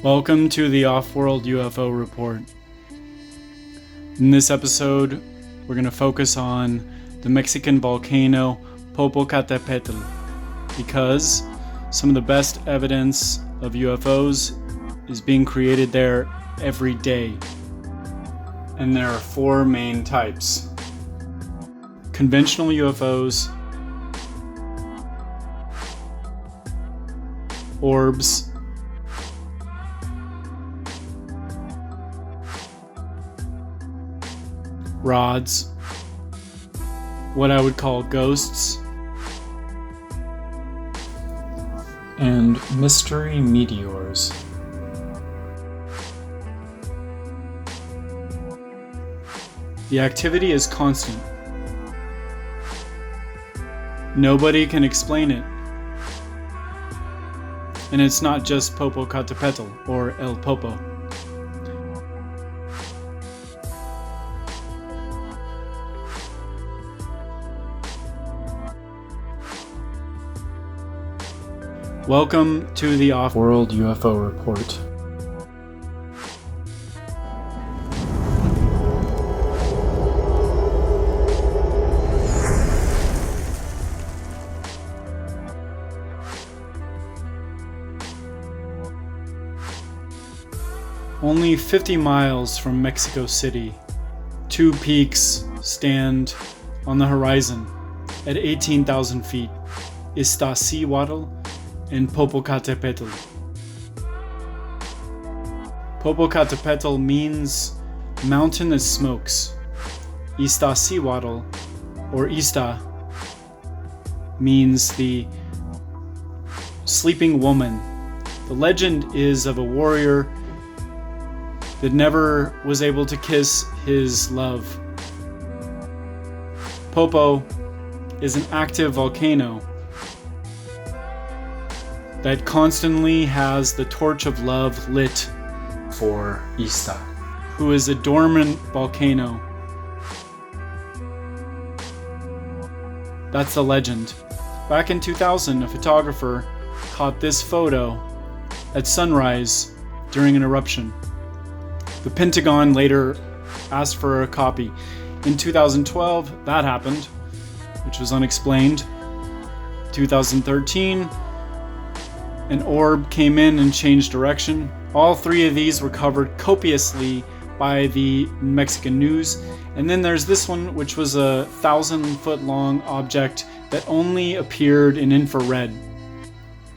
Welcome to the Off-World UFO Report. In this episode, we're going to focus on the Mexican volcano Popocatepetl because some of the best evidence of UFOs is being created there every day. And there are four main types: conventional UFOs, orbs, rods, what I would call ghosts, and mystery meteors. The activity is constant. Nobody can explain it. And it's not just Popocatepetl or El Popo. Welcome to the Off-World UFO Report. Only 50 miles from Mexico City, two peaks stand on the horizon at 18,000 feet: Iztaccíhuatl and Popocatepetl. Popocatepetl means mountain that smokes. Iztaccíhuatl, or Ista, means the sleeping woman. The legend is of a warrior that never was able to kiss his love. Popo is an active volcano that constantly has the torch of love lit for Ista, who is a dormant volcano. That's the legend. Back in 2000, a photographer caught this photo at sunrise during an eruption. The Pentagon later asked for a copy. In 2012, that happened, which was unexplained. 2013, an orb came in and changed direction. All three of these were covered copiously by the Mexican news. And then there's this one, which was a 1,000-foot long object that only appeared in infrared.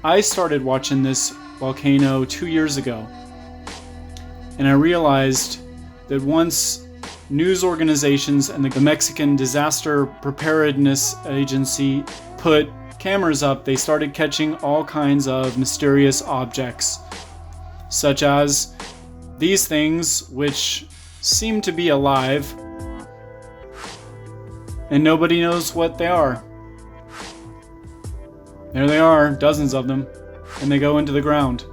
I started watching this volcano 2 years ago. And I realized that once news organizations and the Mexican Disaster Preparedness Agency put cameras up, they started catching all kinds of mysterious objects, such as these things, which seem to be alive, and nobody knows what they are. There they are, dozens of them, and they go into the ground.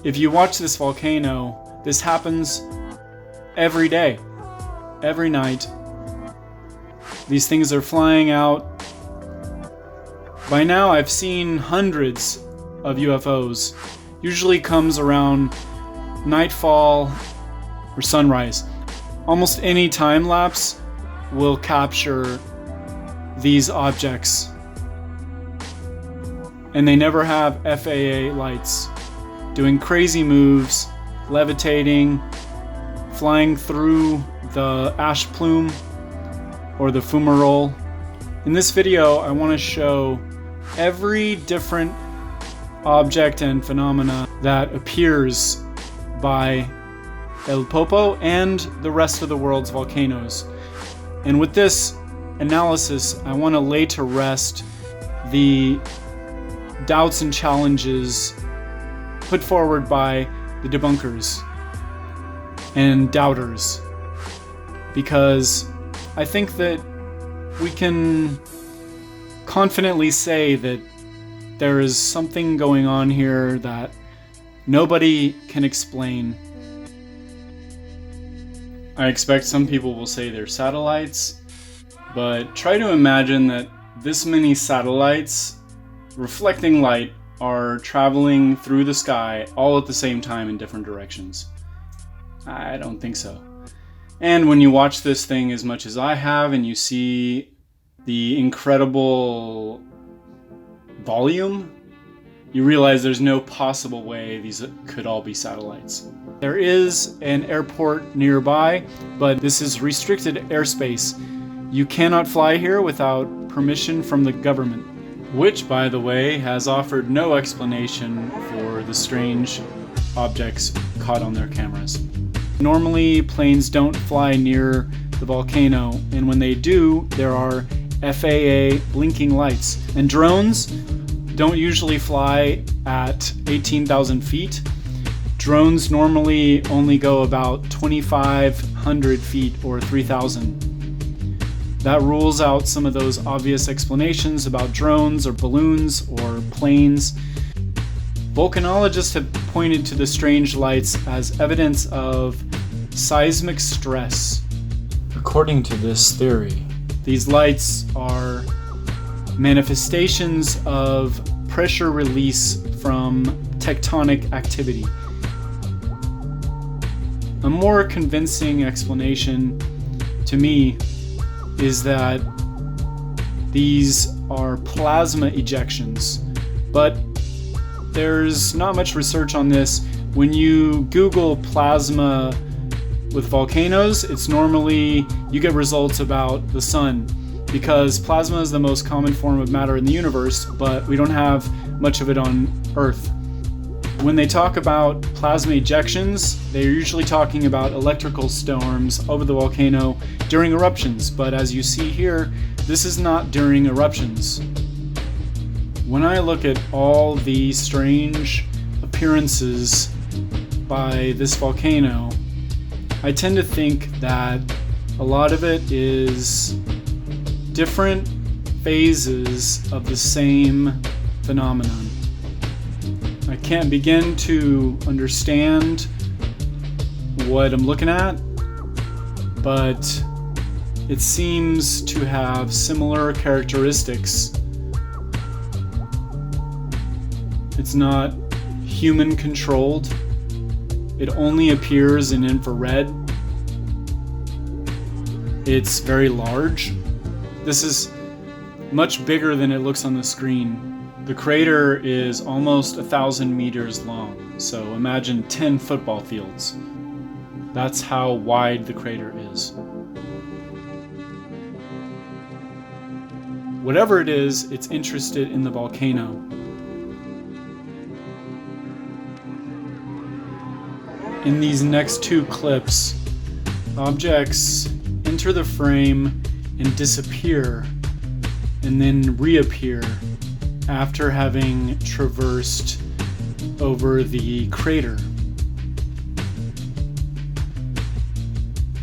If you watch this volcano, this happens every day, every night. These things are flying out. By now, I've seen hundreds of UFOs. Usually comes around nightfall or sunrise. Almost any time lapse will capture these objects. And they never have FAA lights. Doing crazy moves, levitating, flying through the ash plume or the fumarole. In this video, I want to show every different object and phenomena that appears by El Popo and the rest of the world's volcanoes. And with this analysis, I want to lay to rest the doubts and challenges put forward by the debunkers and doubters, because I think that we can confidently say that there is something going on here that nobody can explain. I expect some people will say they're satellites, but try to imagine that this many satellites reflecting light are traveling through the sky all at the same time in different directions? I don't think so. And when you watch this thing as much as I have and you see the incredible volume, you realize there's no possible way these could all be satellites. There is an airport nearby, but this is restricted airspace. You cannot fly here without permission from the government, which, by the way, has offered no explanation for the strange objects caught on their cameras. Normally, planes don't fly near the volcano, and when they do, there are FAA blinking lights. And drones don't usually fly at 18,000 feet. Drones normally only go about 2,500 feet or 3,000. That rules out some of those obvious explanations about drones or balloons or planes. Volcanologists have pointed to the strange lights as evidence of seismic stress. According to this theory, these lights are manifestations of pressure release from tectonic activity. A more convincing explanation to me is that these are plasma ejections, but there's not much research on this. When you Google plasma with volcanoes, it's normally, you get results about the sun, because plasma is the most common form of matter in the universe, but we don't have much of it on Earth. When they talk about plasma ejections, they're usually talking about electrical storms over the volcano during eruptions, but as you see here, this is not during eruptions. When I look at all the strange appearances by this volcano, I tend to think that a lot of it is different phases of the same phenomenon. I can't begin to understand what I'm looking at, but it seems to have similar characteristics. It's not human controlled. It only appears in infrared. It's very large. This is much bigger than it looks on the screen. The crater is almost 1,000 meters long, so imagine 10 football fields. That's how wide the crater is. Whatever it is, it's interested in the volcano. In these next two clips, objects enter the frame and disappear, and then reappear after having traversed over the crater.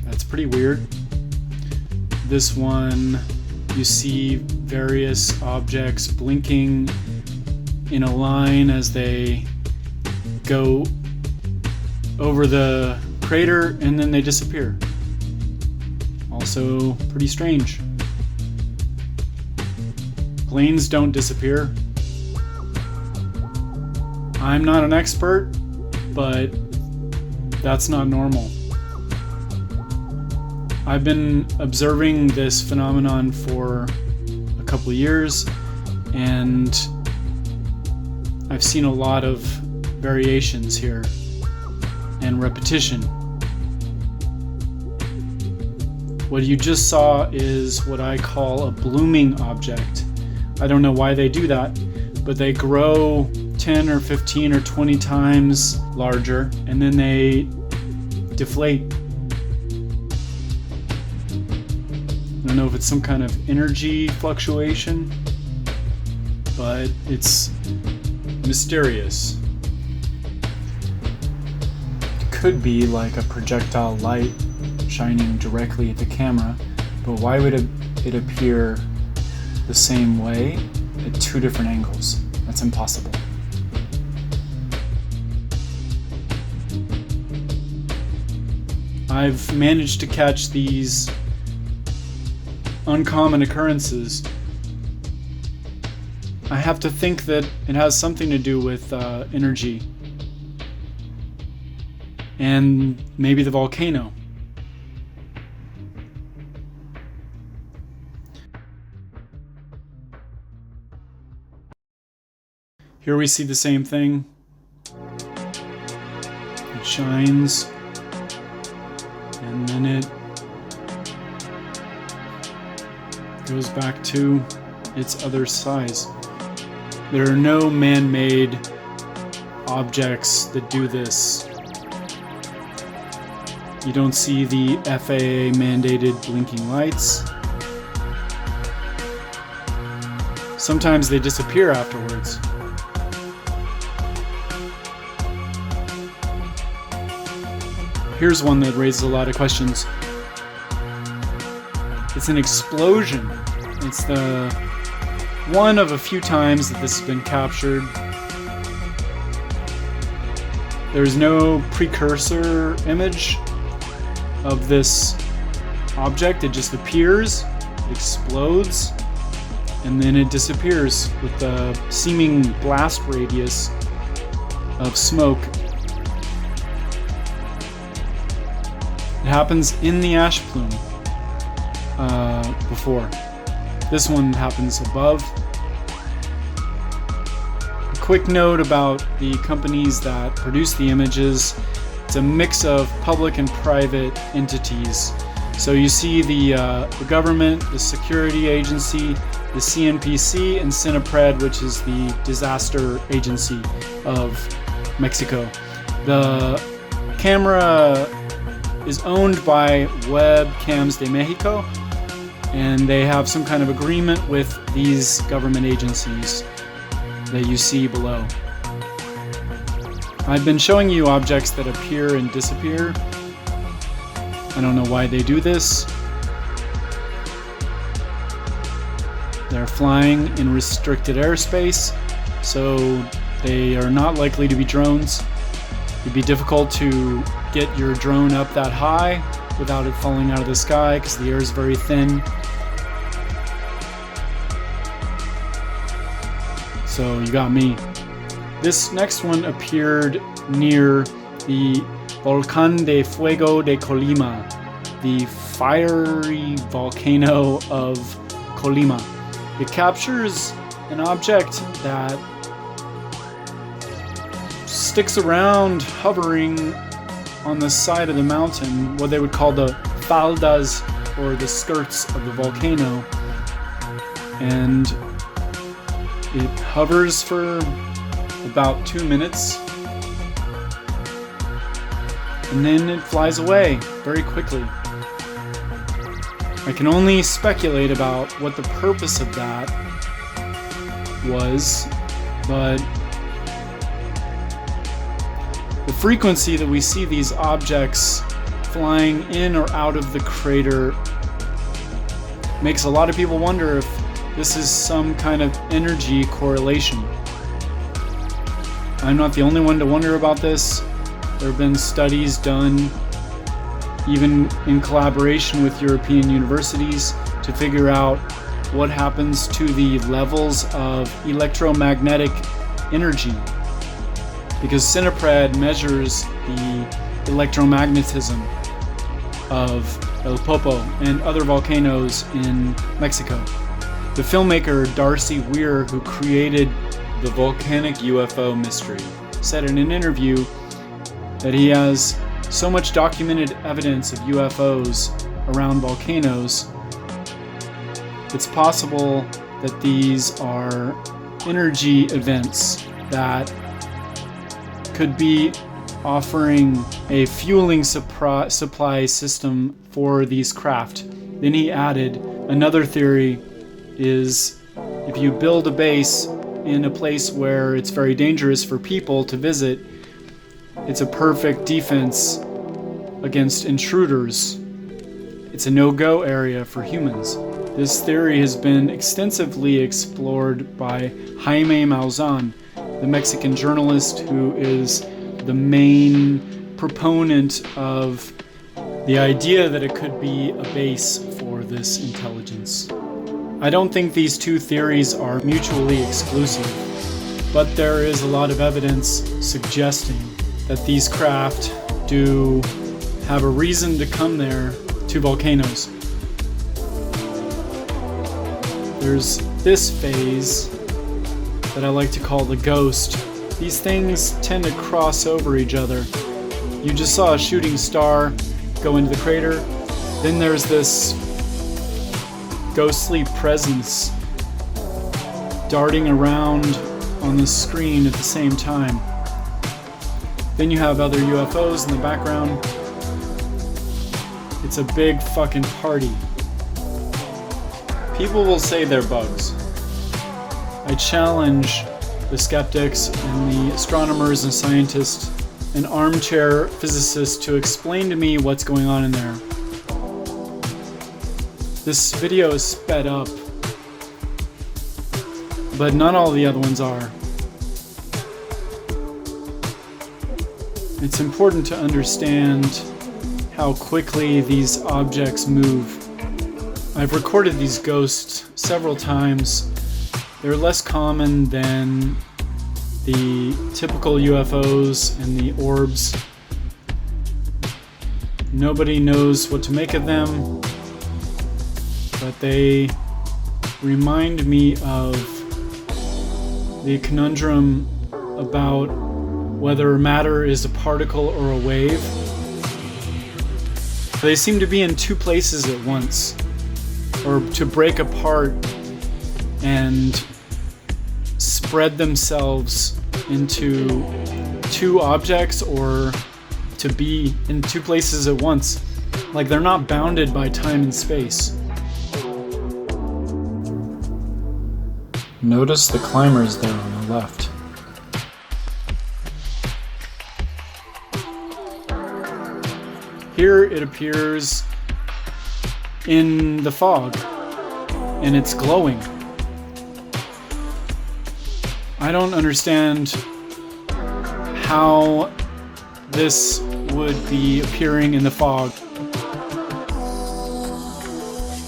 That's pretty weird. This one, you see various objects blinking in a line as they go over the crater and then they disappear. Also pretty strange. Planes don't disappear. I'm not an expert, but that's not normal. I've been observing this phenomenon for a couple of years, and I've seen a lot of variations here and repetition. What you just saw is what I call a blooming object. I don't know why they do that, but they grow 10 or 15 or 20 times larger, and then they deflate. I don't know if it's some kind of energy fluctuation, but it's mysterious. It could be like a projectile light shining directly at the camera, but why would it appear the same way at two different angles? That's impossible. I've managed to catch these uncommon occurrences. I have to think that it has something to do with energy. And maybe the volcano. Here we see the same thing. It shines, and then it goes back to its other size. There are no man-made objects that do this. You don't see the FAA mandated blinking lights. Sometimes they disappear afterwards. Here's one that raises a lot of questions. It's an explosion. It's the one of a few times that this has been captured. There's no precursor image of this object. It just appears, it explodes, and then it disappears with a seeming blast radius of smoke. It happens in the ash plume before. This one happens above. A quick note about the companies that produce the images. It's a mix of public and private entities. So you see the government, the security agency, the CNPC, and CINEPRED, which is the disaster agency of Mexico. The camera is owned by Webcams de Mexico, and they have some kind of agreement with these government agencies that you see below. I've been showing you objects that appear and disappear. I don't know why they do this. They're flying in restricted airspace, so they are not likely to be drones. It'd be difficult to get your drone up that high without it falling out of the sky because the air is very thin. So you got me. This next one appeared near the Volcán de Fuego de Colima, the fiery volcano of Colima. It captures an object that sticks around hovering on the side of the mountain, what they would call the faldas, or the skirts of the volcano, and it hovers for about 2 minutes, and then it flies away very quickly. I can only speculate about what the purpose of that was, but the frequency that we see these objects flying in or out of the crater makes a lot of people wonder if this is some kind of energy correlation. I'm not the only one to wonder about this. There have been studies done, even in collaboration with European universities, to figure out what happens to the levels of electromagnetic energy. Because CINEPRED measures the electromagnetism of El Popo and other volcanoes in Mexico. The filmmaker Darcy Weir, who created the volcanic UFO mystery, said in an interview that he has so much documented evidence of UFOs around volcanoes, it's possible that these are energy events that could be offering a fueling supply system for these craft. Then he added, another theory is if you build a base in a place where it's very dangerous for people to visit, it's a perfect defense against intruders. It's a no-go area for humans. This theory has been extensively explored by Jaime Maussan, the Mexican journalist who is the main proponent of the idea that it could be a base for this intelligence. I don't think these two theories are mutually exclusive, but there is a lot of evidence suggesting that these craft do have a reason to come there to volcanoes. There's this phase that I like to call the ghost. These things tend to cross over each other. You just saw a shooting star go into the crater. Then there's this ghostly presence darting around on the screen at the same time. Then you have other UFOs in the background. It's a big fucking party. People will say they're bugs. I challenge the skeptics and the astronomers and scientists and armchair physicists to explain to me what's going on in there. This video is sped up, but not all the other ones are. It's important to understand how quickly these objects move. I've recorded these ghosts several times. They're less common than the typical UFOs and the orbs. Nobody knows what to make of them, but they remind me of the conundrum about whether matter is a particle or a wave. They seem to be in two places at once, or to break apart and spread themselves into two objects, or to be in two places at once. Like they're not bounded by time and space. Notice the climbers there on the left. Here it appears in the fog, and it's glowing. I don't understand how this would be appearing in the fog.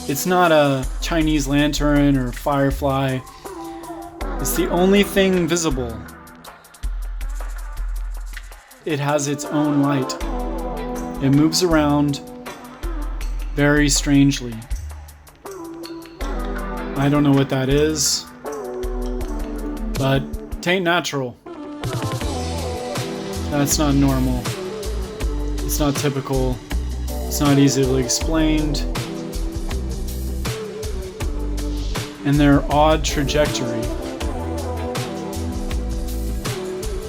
It's not a Chinese lantern or firefly. It's the only thing visible. It has its own light. It moves around very strangely. I don't know what that is, but it ain't natural. That's not normal. It's not typical. It's not easily explained. And their odd trajectory.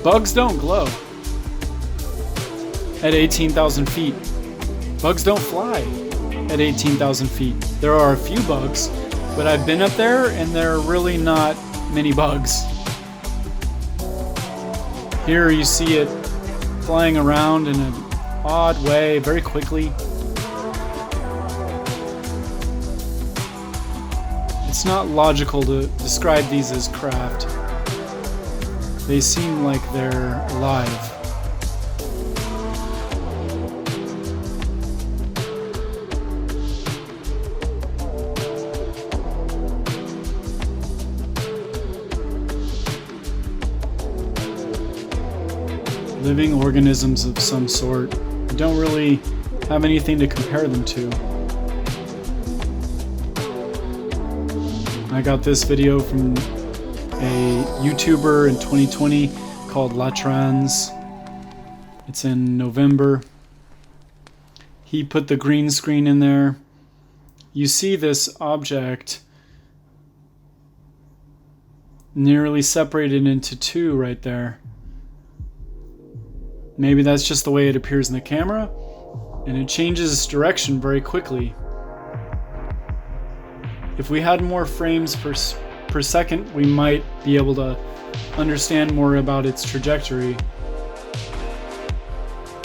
Bugs don't glow at 18,000 feet. Bugs don't fly at 18,000 feet. There are a few bugs, but I've been up there and there are really not many bugs. Here you see it flying around in an odd way, very quickly. It's not logical to describe these as craft. They seem like they're alive. Living organisms of some sort. I don't really have anything to compare them to. I got this video from a YouTuber in 2020 called Latrans. It's in November. He put the green screen in there. You see this object nearly separated into two right there. Maybe that's just the way it appears in the camera, and it changes direction very quickly. If we had more frames per second, we might be able to understand more about its trajectory.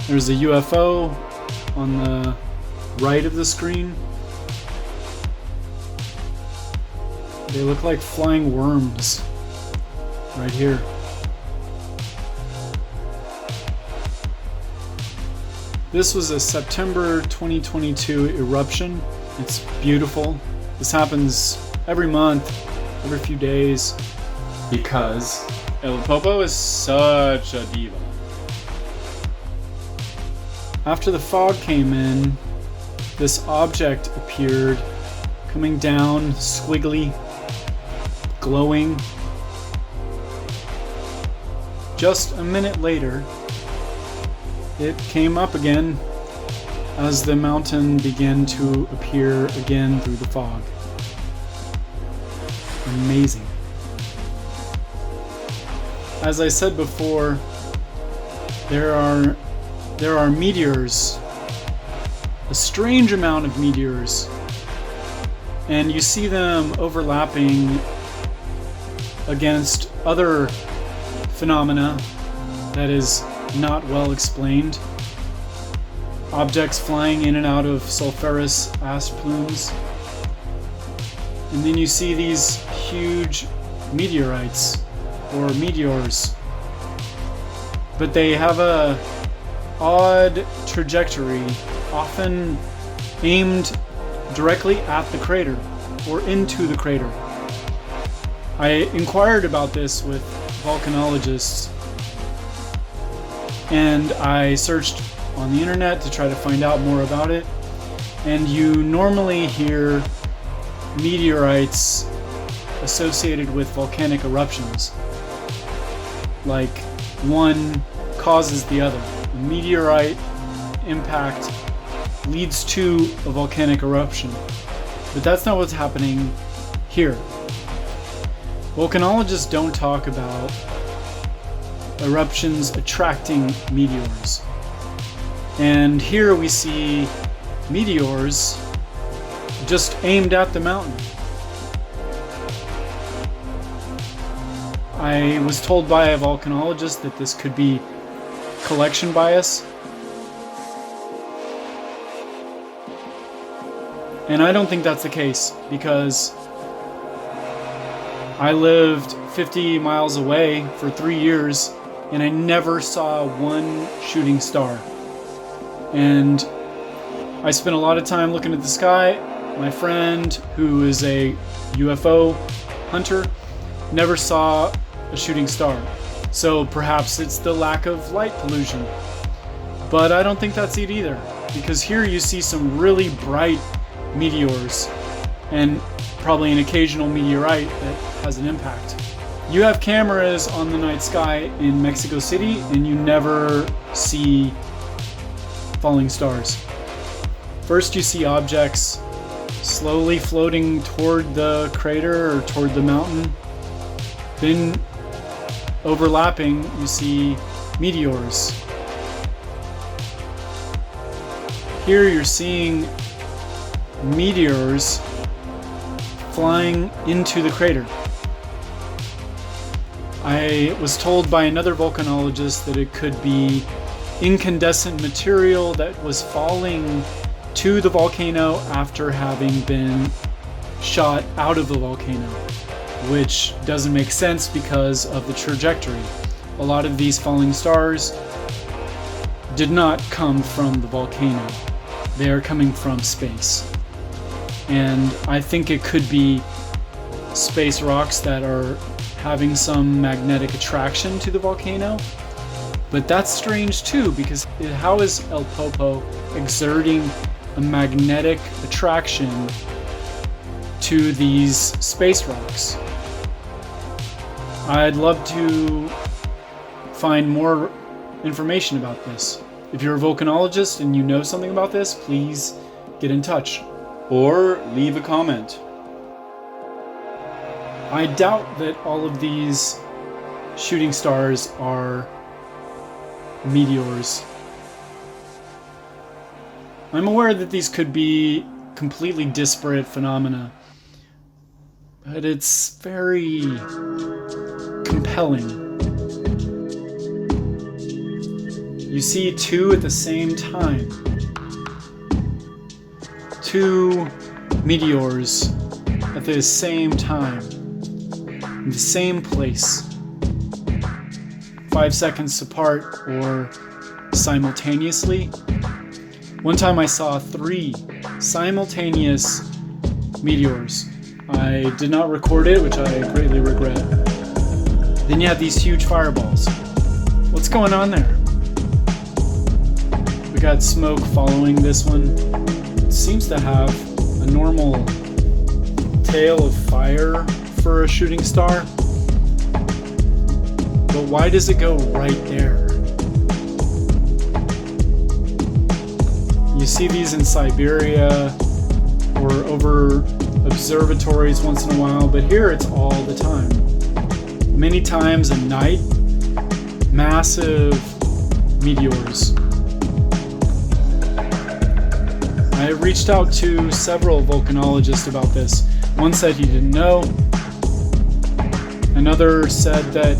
There's a UFO on the right of the screen. They look like flying worms right here. This was a September 2022 eruption. It's beautiful. This happens every month, every few days, because El Popo is such a diva. After the fog came in, this object appeared, coming down, squiggly, glowing. Just a minute later, it came up again as the mountain began to appear again through the fog. Amazing. As I said before, there are meteors, a strange amount of meteors, and you see them overlapping against other phenomena that is not well explained. Objects flying in and out of sulfurous ash plumes. And then you see these huge meteorites or meteors. But they have a odd trajectory, often aimed directly at the crater or into the crater. I inquired about this with volcanologists, and I searched on the internet to try to find out more about it. And you normally hear meteorites associated with volcanic eruptions, like one causes the other. A meteorite impact leads to a volcanic eruption, but that's not what's happening here. Volcanologists don't talk about eruptions attracting meteors. And here we see meteors just aimed at the mountain. I was told by a volcanologist that this could be collection bias. And I don't think that's the case, because I lived 50 miles away for 3 years and I never saw one shooting star. And I spent a lot of time looking at the sky. My friend, who is a UFO hunter, never saw a shooting star. So perhaps it's the lack of light pollution. But I don't think that's it either, because here you see some really bright meteors and probably an occasional meteorite that has an impact. You have cameras on the night sky in Mexico City and you never see falling stars. First you see objects slowly floating toward the crater or toward the mountain. Then overlapping you see meteors. Here you're seeing meteors flying into the crater. I was told by another volcanologist that it could be incandescent material that was falling to the volcano after having been shot out of the volcano, which doesn't make sense because of the trajectory. A lot of these falling stars did not come from the volcano. They are coming from space. And I think it could be space rocks that are having some magnetic attraction to the volcano. But that's strange too, because how is El Popo exerting a magnetic attraction to these space rocks? I'd love to find more information about this. If you're a volcanologist and you know something about this, please get in touch or leave a comment. I doubt that all of these shooting stars are meteors. I'm aware that these could be completely disparate phenomena, but it's very compelling. You see two at the same time. Two meteors at the same time, in the same place, 5 seconds apart or simultaneously. One time I saw 3 simultaneous meteors. I did not record it, which I greatly regret. Then you have these huge fireballs. What's going on there? We got smoke following this one. It seems to have a normal tail of fire for a shooting star. But why does it go right there? You see these in Siberia or over observatories once in a while, but here it's all the time. Many times a night, massive meteors. I reached out to several volcanologists about this. One said he didn't know. Another said that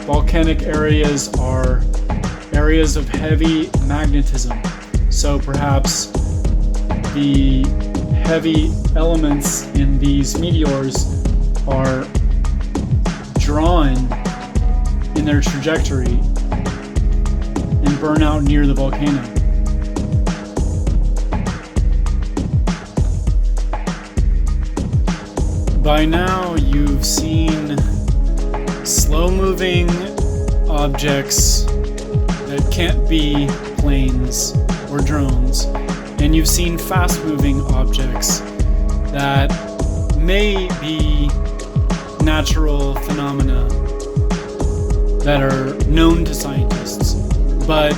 volcanic areas are areas of heavy magnetism. So perhaps the heavy elements in these meteors are drawn in their trajectory and burn out near the volcano. By now you've seen slow-moving objects that can't be planes or drones, and you've seen fast-moving objects that may be natural phenomena that are known to scientists. But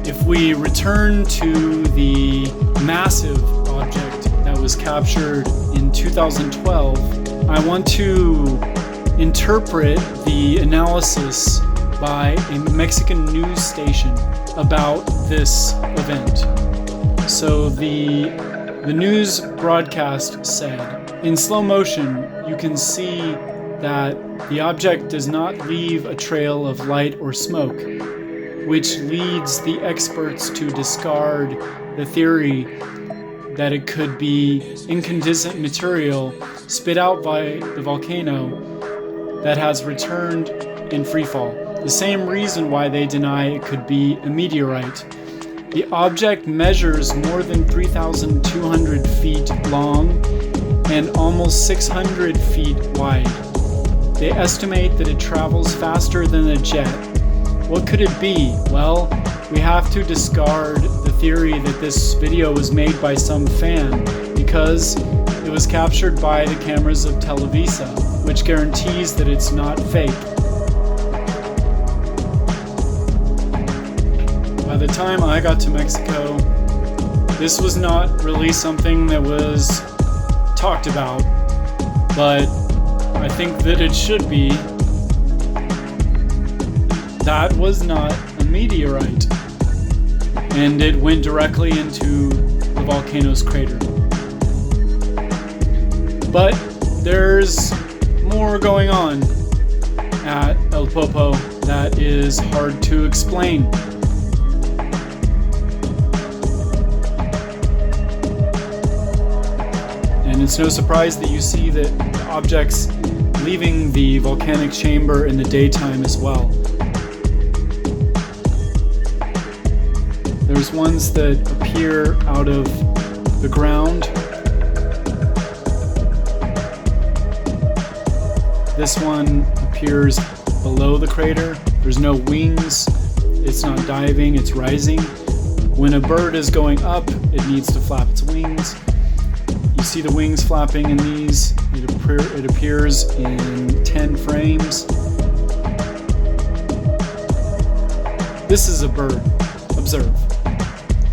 if we return to the massive object that was captured in 2012, I want to interpret the analysis by a Mexican news station about this event. So the news broadcast said, in slow motion, you can see that the object does not leave a trail of light or smoke, which leads the experts to discard the theory that it could be incandescent material spit out by the volcano that has returned in freefall. The same reason why they deny it could be a meteorite. The object measures more than 3,200 feet long and almost 600 feet wide. They estimate that it travels faster than a jet. What could it be? Well, we have to discard the theory that this video was made by some fan because it was captured by the cameras of Televisa, which guarantees that it's not fake. By the time I got to Mexico, this was not really something that was talked about, but I think that it should be. That was not a meteorite, and it went directly into the volcano's crater. But there's more going on at El Popo that is hard to explain. And it's no surprise that you see that the objects leaving the volcanic chamber in the daytime as well. There's ones that appear out of the ground. This one appears below the crater. There's no wings. It's not diving, it's rising. When a bird is going up, it needs to flap its wings. You see the wings flapping in these. It appears in 10 frames. This is a bird. Observe.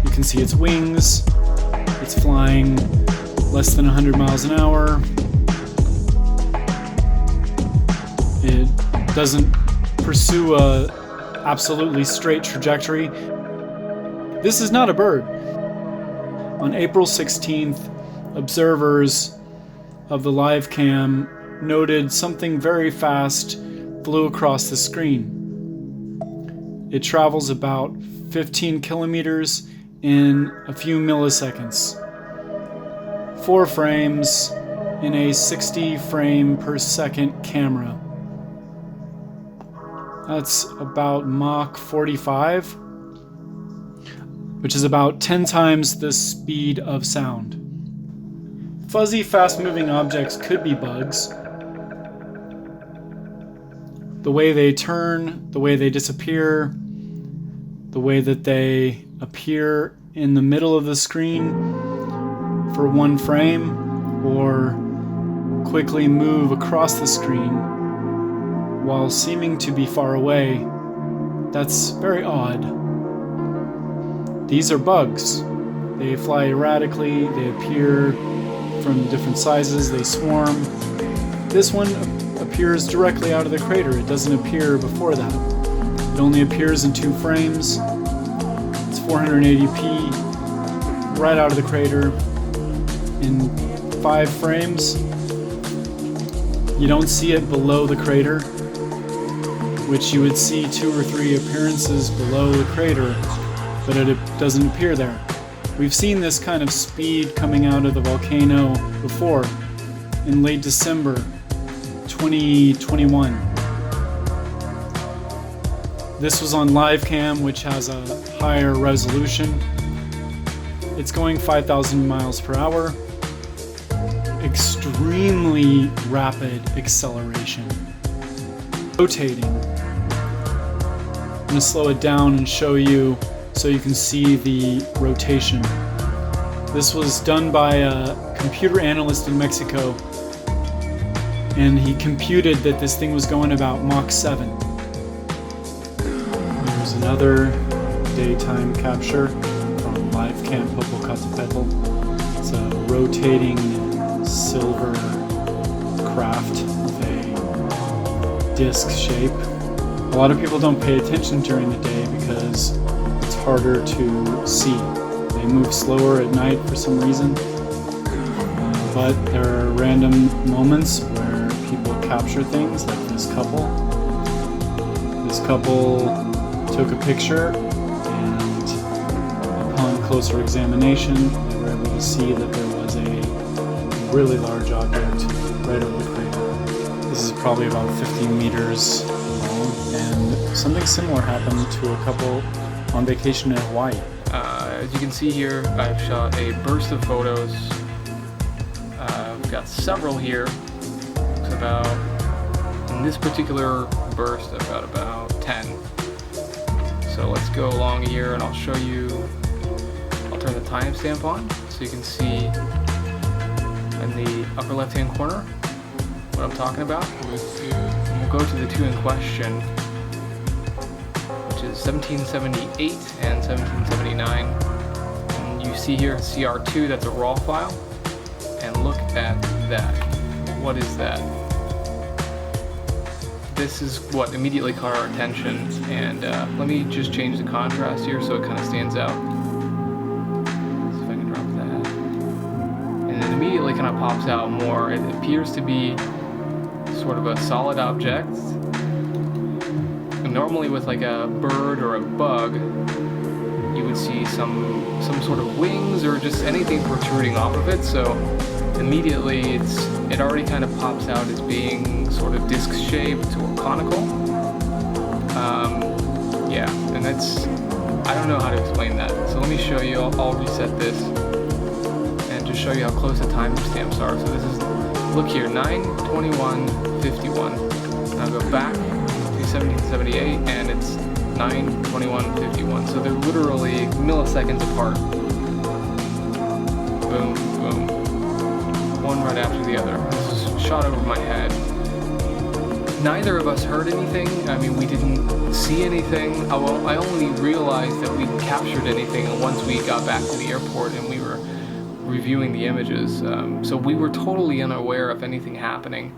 You can see its wings. It's flying less than 100 miles an hour. It doesn't pursue a absolutely straight trajectory. This is not a bird. On April 16th, observers of the live cam noted something very fast flew across the screen. It travels about 15 kilometers in a few milliseconds. 4 frames in a 60 frame per second camera. That's about Mach 45, which is about 10 times the speed of sound. fuzzy, fast-moving objects could be bugs. The way they turn, the way they disappear, the way that they appear in the middle of the screen for one frame, or quickly move across the screen while seeming to be far away, that's very odd. These are bugs. They fly erratically, they appear from different sizes, they swarm. This one appears directly out of the crater. It doesn't appear before that. It only appears in 2 frames. It's 480p, right out of the crater. In 5 frames, you don't see it below the crater, which you would see 2 or 3 appearances below the crater, but it doesn't appear there. We've seen this kind of speed coming out of the volcano before, in late December 2021. This was on live cam, which has a higher resolution. It's going 5,000 miles per hour. Extremely rapid acceleration. Rotating. I'm going to slow it down and show you so you can see the rotation. This was done by a computer analyst in Mexico, and he computed that this thing was going about Mach 7. Here's another daytime capture from live camp Popocatepetl. It's a rotating silver craft with a disc shape. A lot of people don't pay attention during the day because it's harder to see. They move slower at night for some reason. But there are random moments where people capture things, like this couple. This couple took a picture, and upon closer examination, they were able to see that there was a really large object right over the crater. This is probably about 50 meters long, and something similar happened to a couple on vacation in Hawaii. As you can see here, I've shot a burst of photos. We've got several here. It's about, in this particular burst, I've got about 10. So let's go along here and I'll show you, I'll turn the timestamp on so you can see in the upper left hand corner what I'm talking about. And we'll go to the 2 in question, which is 1778 and 1779. And you see here CR2, that's a raw file. And look at that. What is that? This is what immediately caught our attention, and let me just change the contrast here so it kind of stands out. See if I can drop that. And it immediately kind of pops out more. It appears to be sort of a solid object. And normally with like a bird or a bug, you would see some sort of wings or just anything protruding off of it. So immediately it already kind of pops out as being sort of disc shaped or conical. Yeah, and that's, I don't know how to explain that. So let me show you, I'll reset this and just show you how close the timestamps are. So this is, look here, 9/21/51. I'll go back to 1778 and it's 9/21/51. So they're literally milliseconds apart. Boom, boom. One right after the other. This is shot over my head. Neither of us heard anything. I mean, we didn't see anything. I only realized that we captured anything once we got back to the airport and we were reviewing the images. So we were totally unaware of anything happening.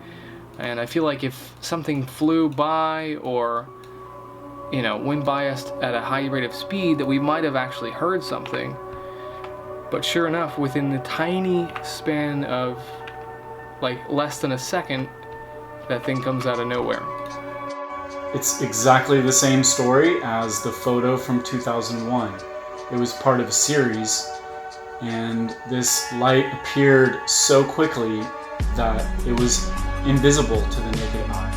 And I feel like if something flew by or, you know, went by us at a high rate of speed, that we might have actually heard something. But sure enough, within the tiny span of like less than a second, that thing comes out of nowhere. It's exactly the same story as the photo from 2001. It was part of a series, and this light appeared so quickly that it was invisible to the naked eye.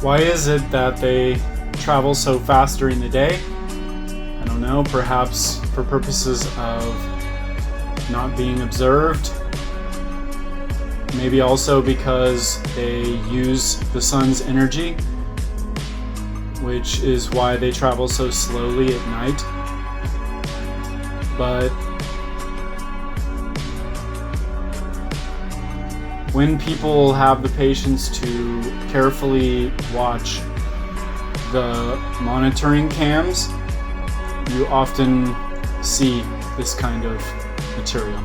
Why is it that they travel so fast during the day? I don't know, perhaps for purposes of not being observed. Maybe also because they use the sun's energy, which is why they travel so slowly at night. But when people have the patience to carefully watch the monitoring cams, you often see this kind of material.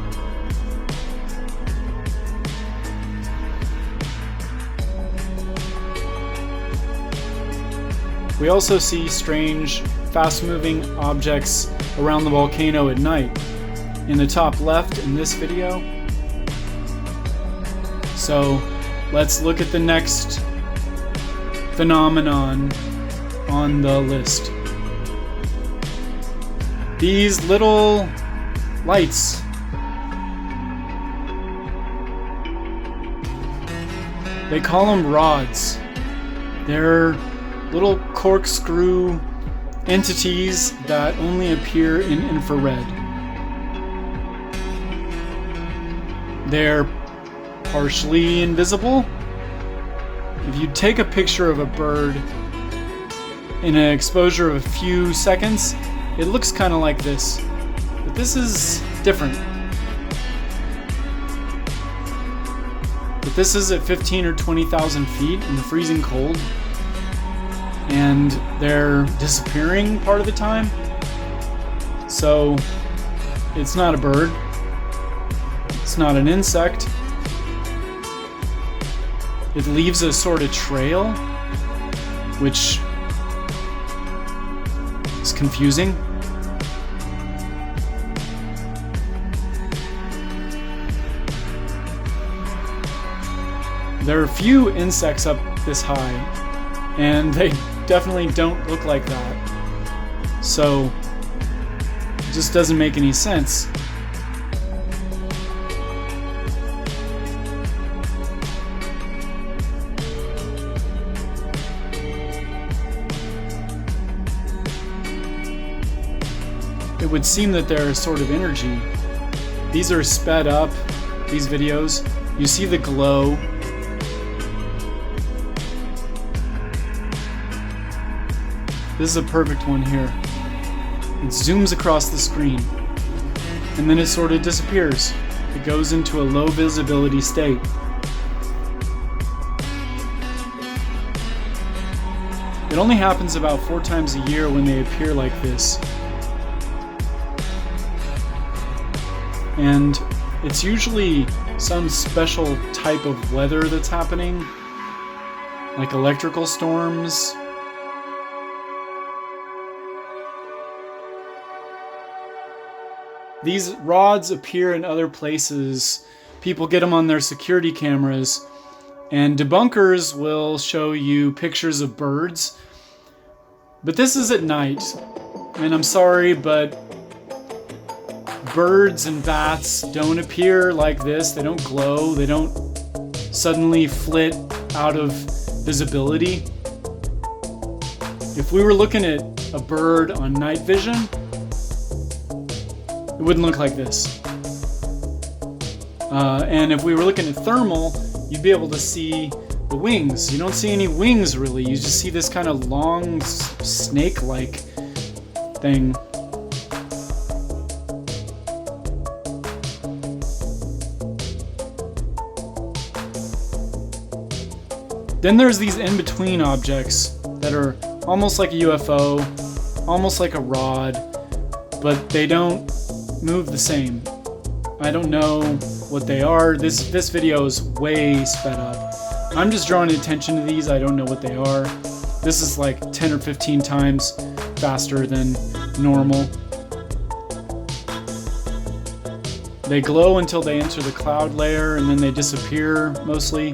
We also see strange, fast-moving objects around the volcano at night. In the top left in this video. So let's look at the next phenomenon on the list. These little lights. They call them rods. They're little corkscrew entities that only appear in infrared. They're partially invisible. If you take a picture of a bird in an exposure of a few seconds, it looks kind of like this. But this is different. But this is at 15 or 20,000 feet in the freezing cold. And they're disappearing part of the time. So it's not a bird. It's not an insect. It leaves a sort of trail, which is confusing. There are a few insects up this high, and they definitely don't look like that. So it just doesn't make any sense. It would seem that they're a sort of energy. These are sped up, these videos. You see the glow. This is a perfect one here. It zooms across the screen, and then it sort of disappears. It goes into a low visibility state. It only happens about 4 times a year when they appear like this. And it's usually some special type of weather that's happening, like electrical storms. These rods appear in other places. People get them on their security cameras, and debunkers will show you pictures of birds. But this is at night, and I'm sorry, but birds and bats don't appear like this. They don't glow. They don't suddenly flit out of visibility. If we were looking at a bird on night vision, it wouldn't look like this. And if we were looking at thermal, you'd be able to see the wings. You don't see any wings really. You just see this kind of long snake-like thing. Then there's these in-between objects that are almost like a UFO, almost like a rod, but they don't move the same. I don't know what they are. This video is way sped up. I'm just drawing attention to these. I don't know what they are. This is like 10 or 15 times faster than normal. They glow until they enter the cloud layer, and then they disappear mostly.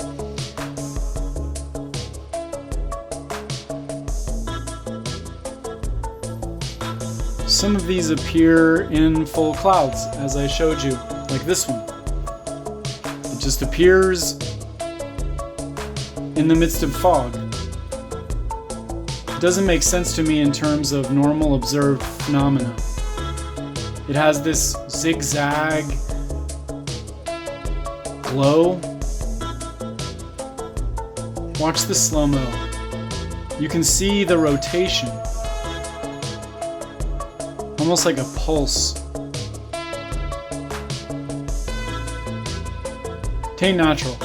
Some of these appear in full clouds, as I showed you, like this one. It just appears in the midst of fog. It doesn't make sense to me in terms of normal observed phenomena. It has this zigzag glow. Watch the slow-mo. You can see the rotation. Almost like a pulse. Tain't natural.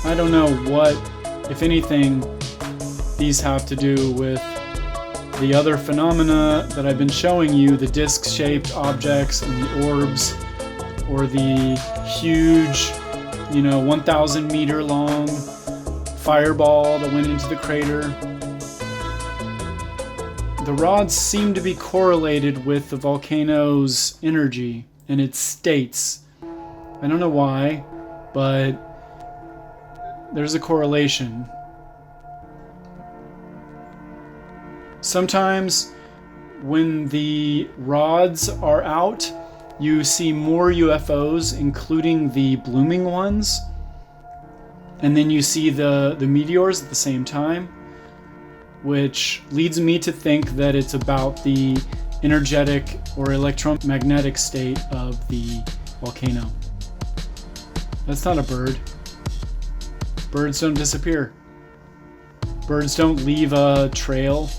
I don't know what, if anything, these have to do with the other phenomena that I've been showing you, the disc-shaped objects and the orbs, or the huge, 1,000 meter long fireball that went into the crater. The rods seem to be correlated with the volcano's energy and its states. I don't know why, but there's a correlation. Sometimes when the rods are out, you see more UFOs, including the blooming ones, and then you see the meteors at the same time, which leads me to think that it's about the energetic or electromagnetic state of the volcano. That's not a bird. Birds don't disappear. Birds don't leave a trail.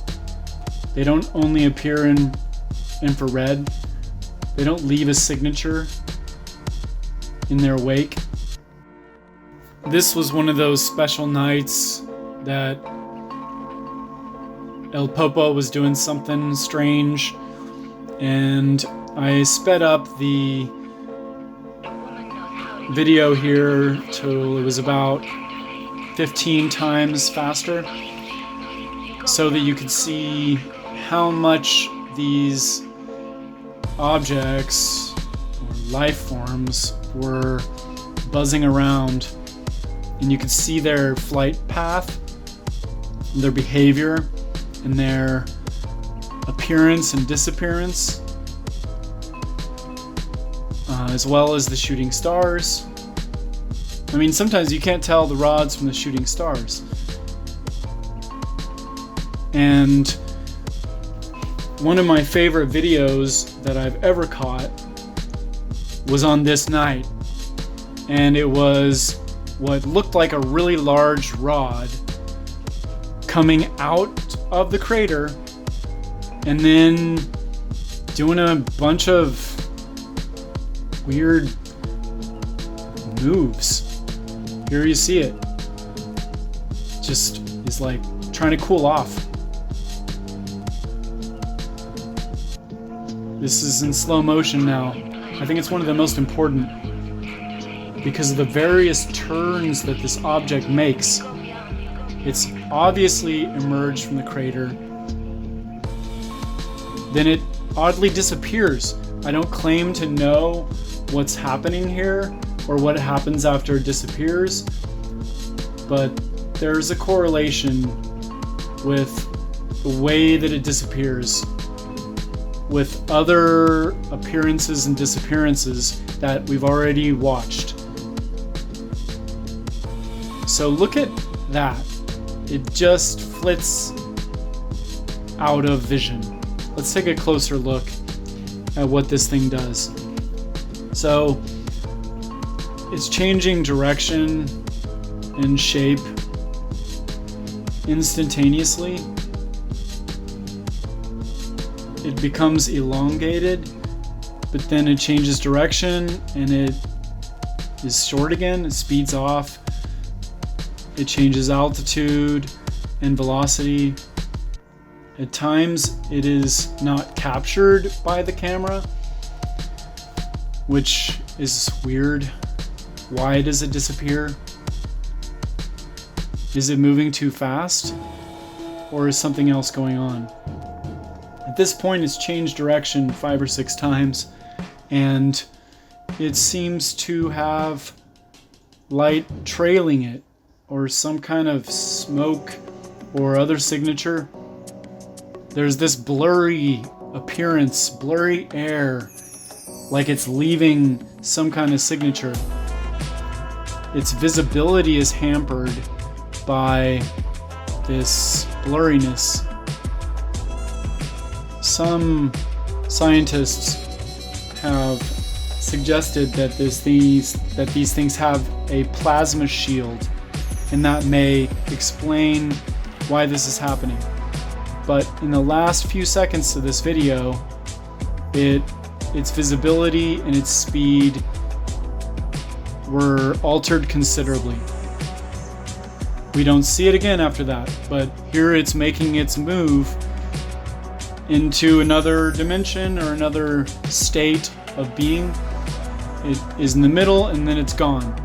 They don't only appear in infrared. They don't leave a signature in their wake. This was one of those special nights that El Popo was doing something strange, and I sped up the video here till it was about 15 times faster so that you could see how much these objects or life forms were buzzing around, and you could see their flight path, their behavior, and their appearance and disappearance, as well as the shooting stars. I mean, sometimes you can't tell the rods from the shooting stars. And one of my favorite videos that I've ever caught was on this night, and it was what looked like a really large rod coming out of the crater and then doing a bunch of weird moves. Here you see it. Just is like trying to cool off. This is in slow motion now. I think it's one of the most important because of the various turns that this object makes. It's obviously emerged from the crater. Then it oddly disappears. I don't claim to know what's happening here or what happens after it disappears, but there's a correlation with the way that it disappears with other appearances and disappearances that we've already watched. So look at that. It just flits out of vision. Let's take a closer look at what this thing does. So it's changing direction and shape instantaneously. It becomes elongated, but then it changes direction and it is short again. It speeds off. It changes altitude and velocity. At times it is not captured by the camera, which is weird. Why does it disappear? Is it moving too fast? Or is something else going on? At this point it's changed direction 5 or 6 times, and it seems to have light trailing it, or some kind of smoke or other signature. There's this blurry appearance, blurry air, like it's leaving some kind of signature. Its visibility is hampered by this blurriness. Some scientists have suggested that these things have a plasma shield, and that may explain why this is happening. But in the last few seconds of this video, its visibility and its speed were altered considerably. We don't see it again after that, but here it's making its move into another dimension or another state of being. It is in the middle and then it's gone.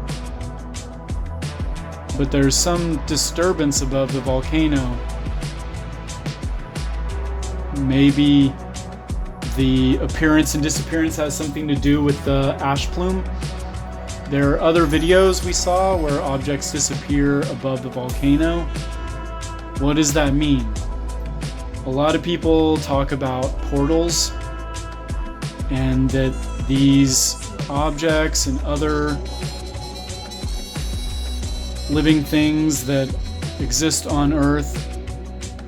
But there's some disturbance above the volcano. Maybe the appearance and disappearance has something to do with the ash plume. There are other videos we saw where objects disappear above the volcano. What does that mean? A lot of people talk about portals, and that these objects and other living things that exist on Earth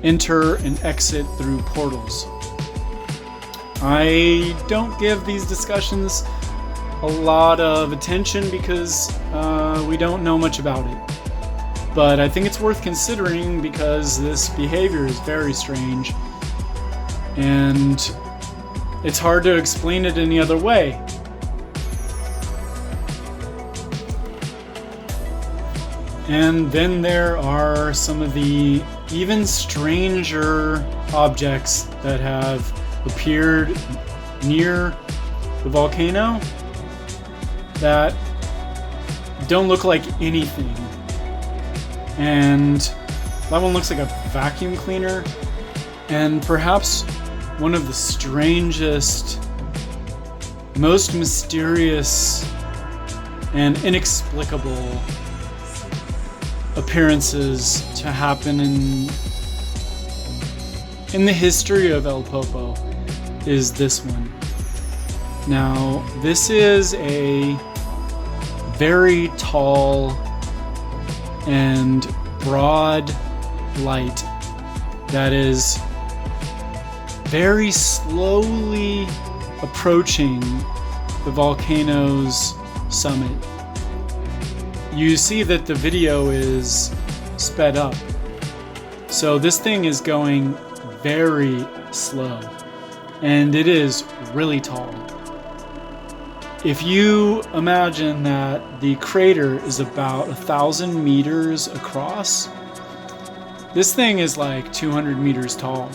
enter and exit through portals. I don't give these discussions a lot of attention because we don't know much about it. But I think it's worth considering because this behavior is very strange, and it's hard to explain it any other way. And then there are some of the even stranger objects that have appeared near the volcano that don't look like anything. And that one looks like a vacuum cleaner. And perhaps one of the strangest, most mysterious, and inexplicable appearances to happen in the history of El Popo is this one. Now, this is a very tall and broad light that is very slowly approaching the volcano's summit. You see that the video is sped up. So this thing is going very slow, and it is really tall. If you imagine that the crater is about 1,000 meters across, this thing is like 200 meters tall.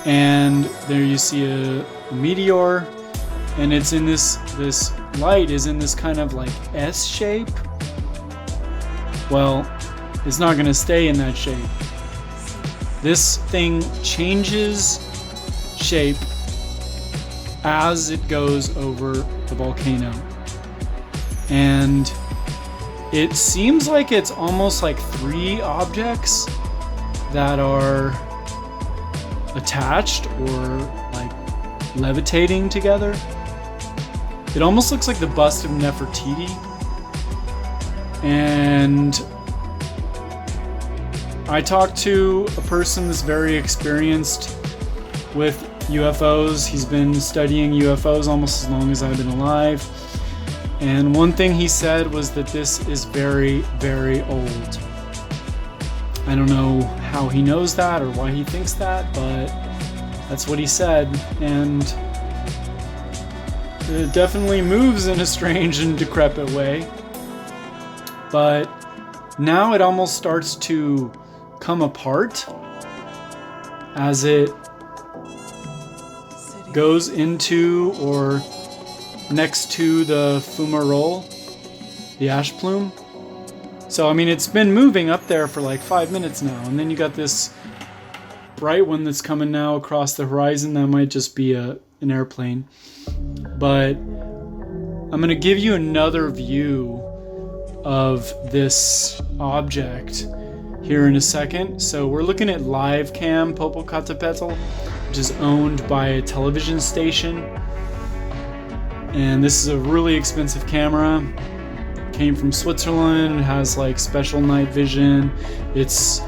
And there you see a meteor, and it's in this light is in this kind of like S shape. Well, it's not going to stay in that shape. This thing changes shape as it goes over the volcano. And it seems like it's almost like 3 objects that are attached or like levitating together. It almost looks like the bust of Nefertiti. And I talked to a person that's very experienced with UFOs. He's been studying UFOs almost as long as I've been alive. And one thing he said was that this is very, very old. I don't know how he knows that or why he thinks that, but that's what he said. And it definitely moves in a strange and decrepit way. But now it almost starts to come apart as it goes into or next to the fumarole, the ash plume. So, I mean, it's been moving up there for like 5 minutes now, and then you got this bright one that's coming now across the horizon. That might just be an airplane. But I'm going to give you another view of this object here in a second. So we're looking at live cam Popocatepetl, which is owned by a television station. And this is a really expensive camera. Came from Switzerland. It has like special night vision. It's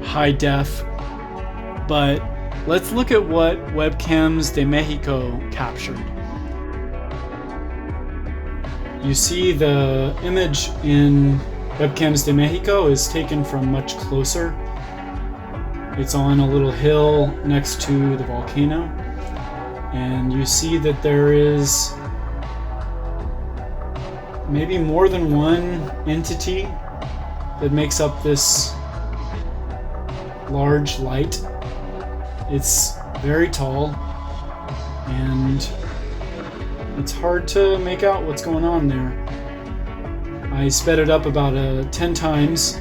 high def. But let's look at what Webcams de Mexico captured. You see the image in Webcams de Mexico is taken from much closer. It's on a little hill next to the volcano, and you see that there is maybe more than one entity that makes up this large light. It's very tall, and it's hard to make out what's going on there. I sped it up about 10 times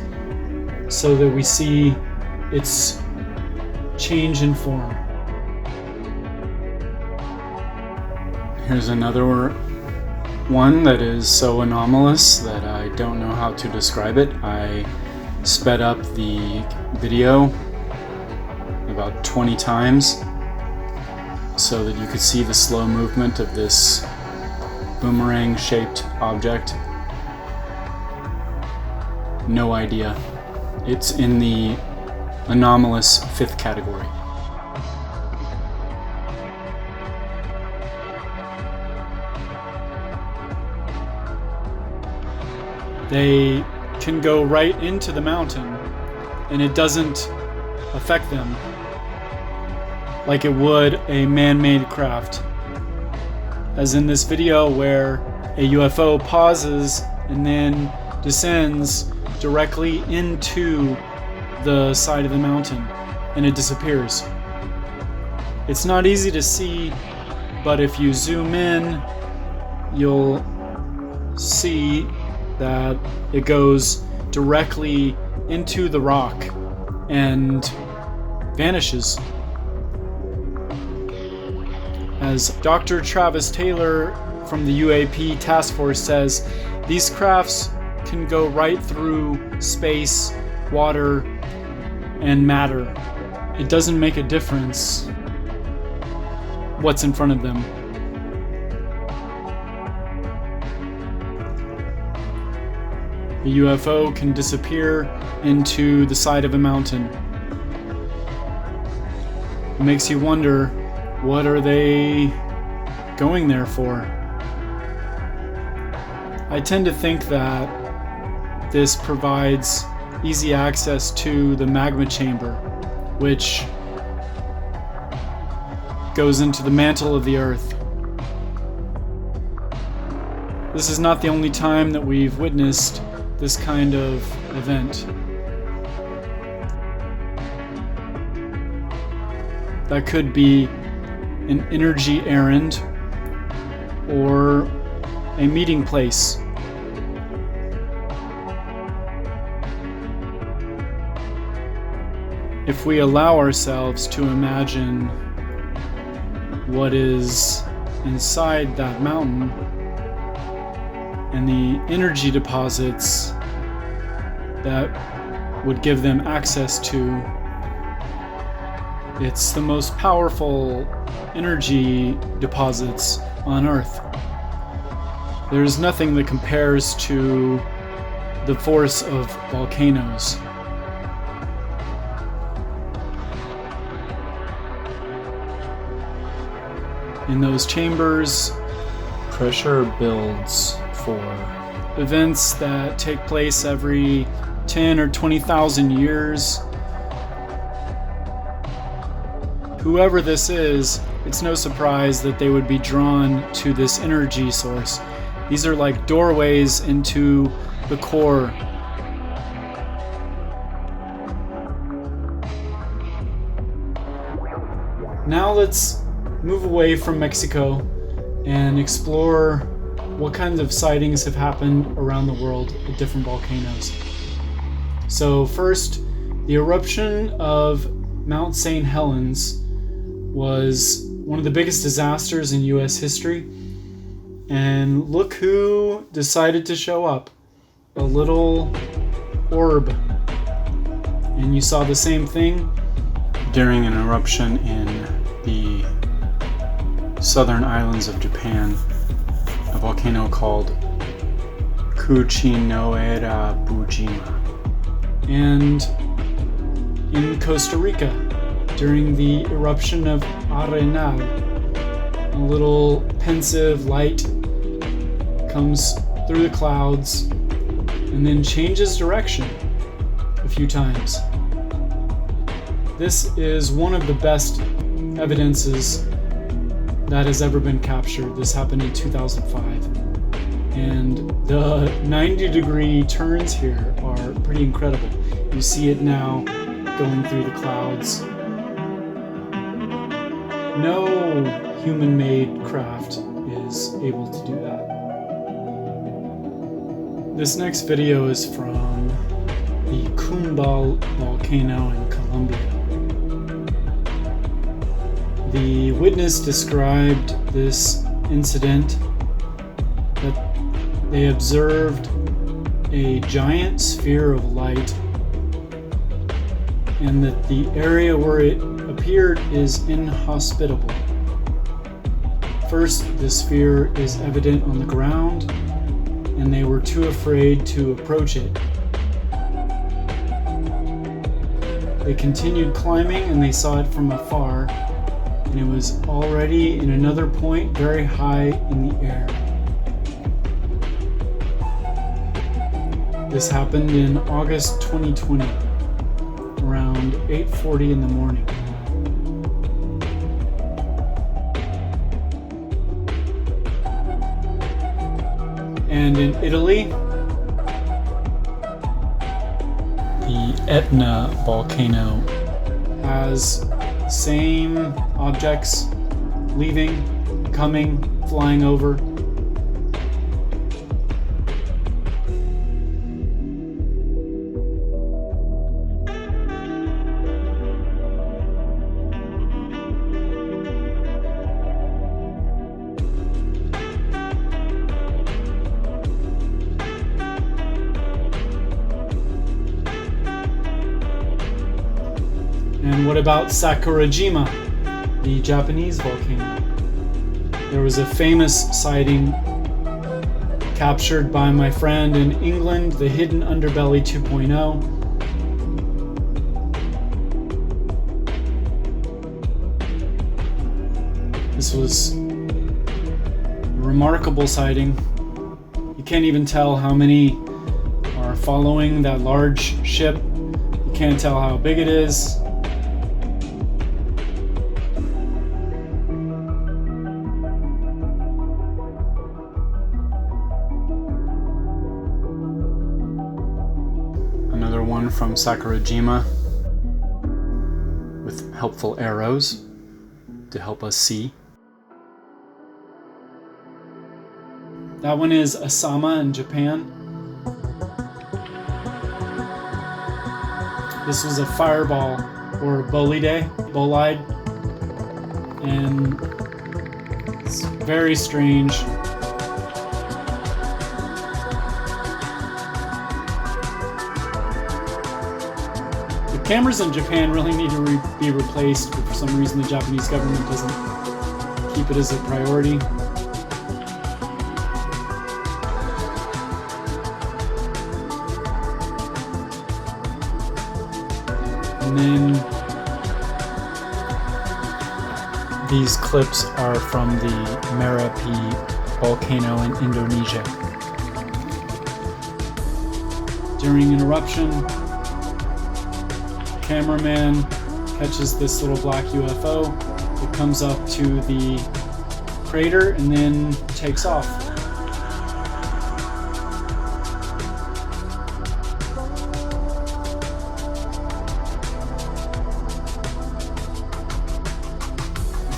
so that we see its change in form. Here's another one that is so anomalous that I don't know how to describe it. I sped up the video about 20 times so that you could see the slow movement of this boomerang-shaped object. No idea. It's in the anomalous 5th category. They can go right into the mountain, and it doesn't affect them like it would a man-made craft. As in this video where a UFO pauses and then descends directly into the side of the mountain, and it disappears. It's not easy to see, but if you zoom in, you'll see that it goes directly into the rock and vanishes. As Dr. Travis Taylor from the UAP Task Force says, these crafts can go right through space, water, and matter. It doesn't make a difference what's in front of them. The UFO can disappear into the side of a mountain. It makes you wonder, what are they going there for? I tend to think that this provides easy access to the magma chamber, which goes into the mantle of the Earth. This is not the only time that we've witnessed this kind of event. That could be an energy errand or a meeting place. If we allow ourselves to imagine what is inside that mountain and the energy deposits that would give them access to, it's the most powerful energy deposits on Earth. There's nothing that compares to the force of volcanoes. In those chambers, pressure builds for events that take place every 10 or 20,000 years. Whoever this is, it's no surprise that they would be drawn to this energy source. These are like doorways into the core. Now let's move away from Mexico and explore what kinds of sightings have happened around the world at different volcanoes. So first, the eruption of Mount St. Helens was one of the biggest disasters in US history. And look who decided to show up. A little orb. And you saw the same thing during an eruption in the southern islands of Japan, a volcano called Kuchinoera Bujima. And in Costa Rica, during the eruption of Arenal, a little pensive light comes through the clouds and then changes direction a few times. This is one of the best evidences that has ever been captured. This happened in 2005. And the 90-degree turns here are pretty incredible. You see it now going through the clouds. No human-made craft is able to do that. This next video is from the Cumbal volcano in Colombia. The witness described this incident that they observed a giant sphere of light, and that the area where it appeared is inhospitable. First, the sphere is evident on the ground, and they were too afraid to approach it. They continued climbing, and they saw it from afar, and it was already in another point very high in the air. This happened in August 2020, around 8:40 in the morning. And in Italy, the Etna volcano has the same objects leaving, coming, flying over. And what about Sakurajima, the Japanese volcano? There was a famous sighting captured by my friend in England, the Hidden Underbelly 2.0. This was a remarkable sighting. You can't even tell how many are following that large ship. You can't tell how big it is. Another one from Sakurajima with helpful arrows to help us see. That one is Asama in Japan. This was a fireball or bolide, and it's very strange. The cameras in Japan really need to be replaced, but for some reason the Japanese government doesn't keep it as a priority. And then these clips are from the Merapi volcano in Indonesia. During an eruption, cameraman catches this little black UFO. It comes up to the crater and then takes off.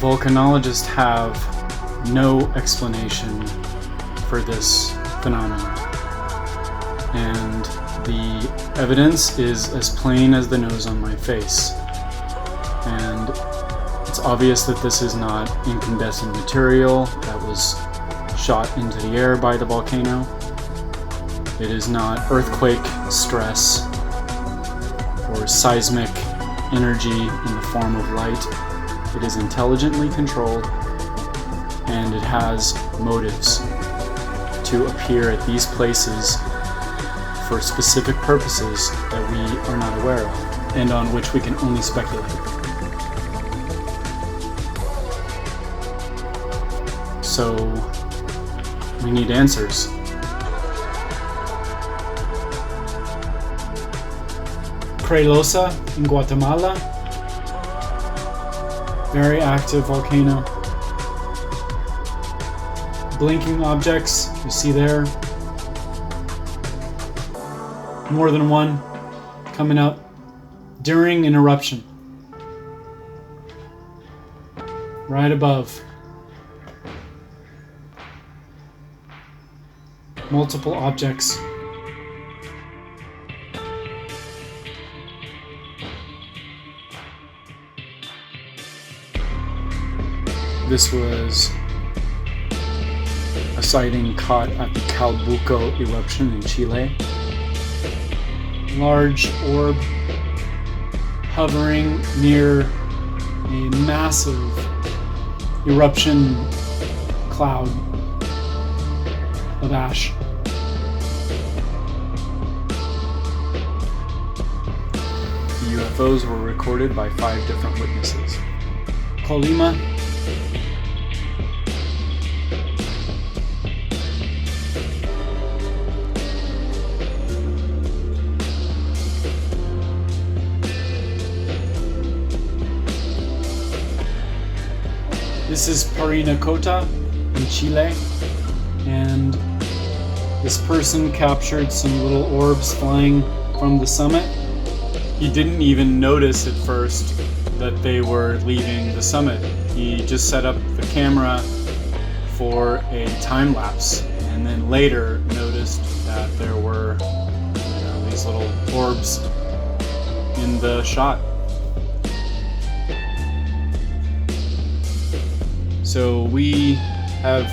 Volcanologists have no explanation for this phenomenon, and the evidence is as plain as the nose on my face. And it's obvious that this is not incandescent material that was shot into the air by the volcano. It is not earthquake stress or seismic energy in the form of light. It is intelligently controlled, and it has motives to appear at these places for specific purposes that we are not aware of, and on which we can only speculate. So, we need answers. Crelosa in Guatemala. Very active volcano. Blinking objects, you see there. More than one coming up during an eruption. Right above. Multiple objects. This was a sighting caught at the Calbuco eruption in Chile. Large orb hovering near a massive eruption cloud of ash. The UFOs were recorded by 5 different witnesses. Colima, this is Parinacota in Chile, and this person captured some little orbs flying from the summit. He didn't even notice at first that they were leaving the summit. He just set up the camera for a time lapse, and then later noticed that there were, these little orbs in the shot. So we have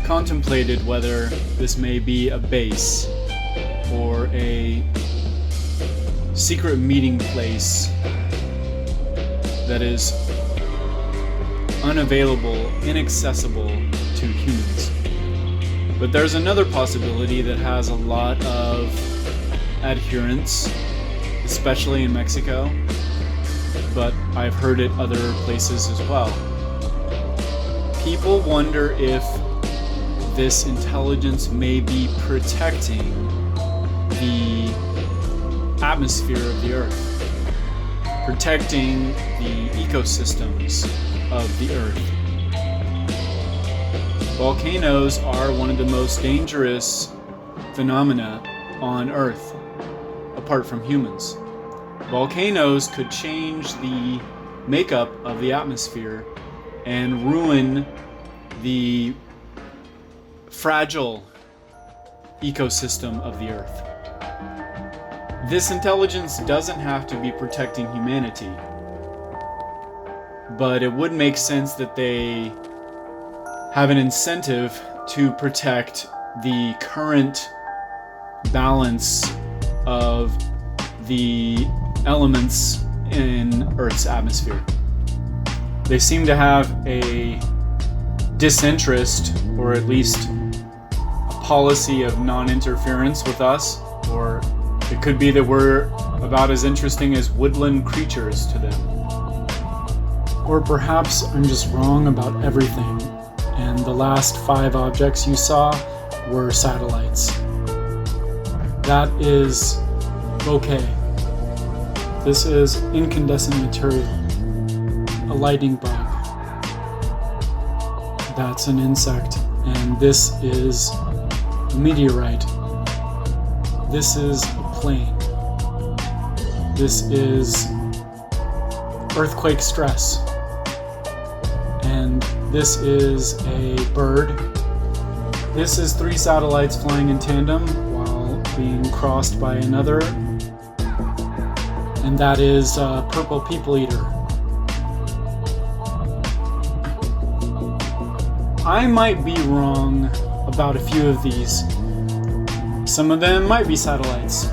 contemplated whether this may be a base or a secret meeting place that is unavailable, inaccessible to humans. But there's another possibility that has a lot of adherents, especially in Mexico, but I've heard it other places as well. People wonder if this intelligence may be protecting the atmosphere of the Earth, protecting the ecosystems of the Earth. Volcanoes are one of the most dangerous phenomena on Earth, apart from humans. Volcanoes could change the makeup of the atmosphere and ruin the fragile ecosystem of the Earth. This intelligence doesn't have to be protecting humanity, but it would make sense that they have an incentive to protect the current balance of the elements in Earth's atmosphere. They seem to have a disinterest, or at least a policy of non-interference with us, or it could be that we're about as interesting as woodland creatures to them. Or perhaps I'm just wrong about everything, and the last 5 objects you saw were satellites. That is bokeh. This is incandescent material. A lighting bug. That's an insect, and this is a meteorite. This is a plane. This is earthquake stress. And this is a bird. This is 3 satellites flying in tandem while being crossed by another. And that is a purple people eater. I might be wrong about a few of these. Some of them might be satellites.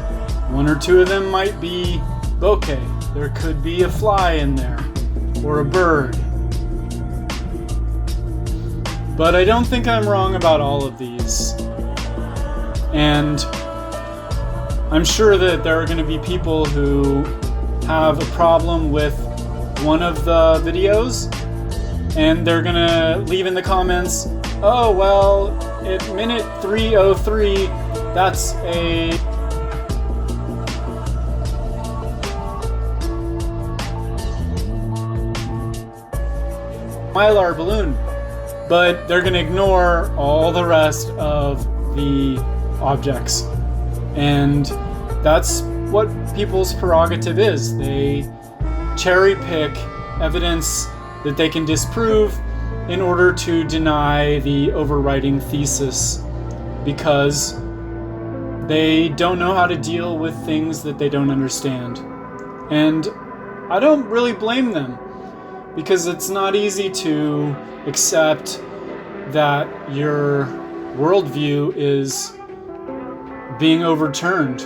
1 or 2 of them might be bokeh. There could be a fly in there, or a bird. But I don't think I'm wrong about all of these. And I'm sure that there are going to be people who have a problem with one of the videos, and they're gonna leave in the comments, oh well, at minute 3:03, that's a Mylar balloon, but they're going to ignore all the rest of the objects. And that's what people's prerogative is. They cherry pick evidence that they can disprove in order to deny the overriding thesis, because they don't know how to deal with things that they don't understand. And I don't really blame them, because it's not easy to accept that your worldview is being overturned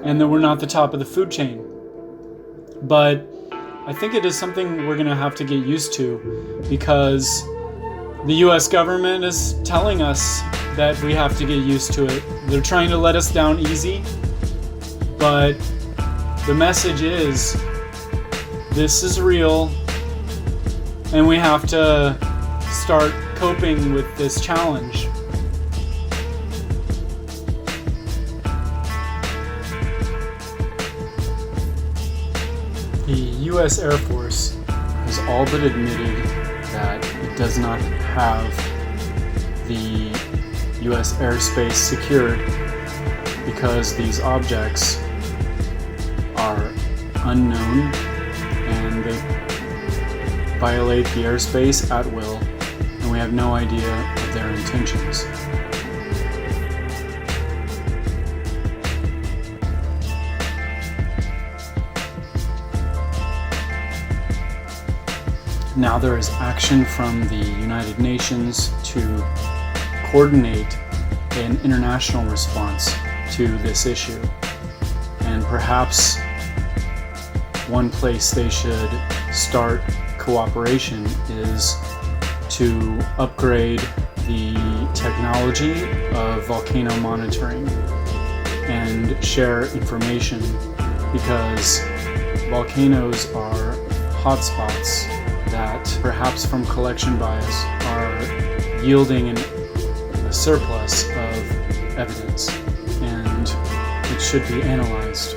and that we're not the top of the food chain. But I think it is something we're going to have to get used to, because the US government is telling us that we have to get used to it. They're trying to let us down easy, but the message is this is real, and we have to start coping with this challenge. The US Air Force has all but admitted that it does not have the US airspace secured because these objects are unknown and they violate the airspace at will, and we have no idea of their intentions. Now there is action from the United Nations to coordinate an international response to this issue. And perhaps one place they should start cooperation is to upgrade the technology of volcano monitoring and share information, because volcanoes are hotspots that, perhaps from collection bias, are yielding a surplus of evidence, and it should be analyzed.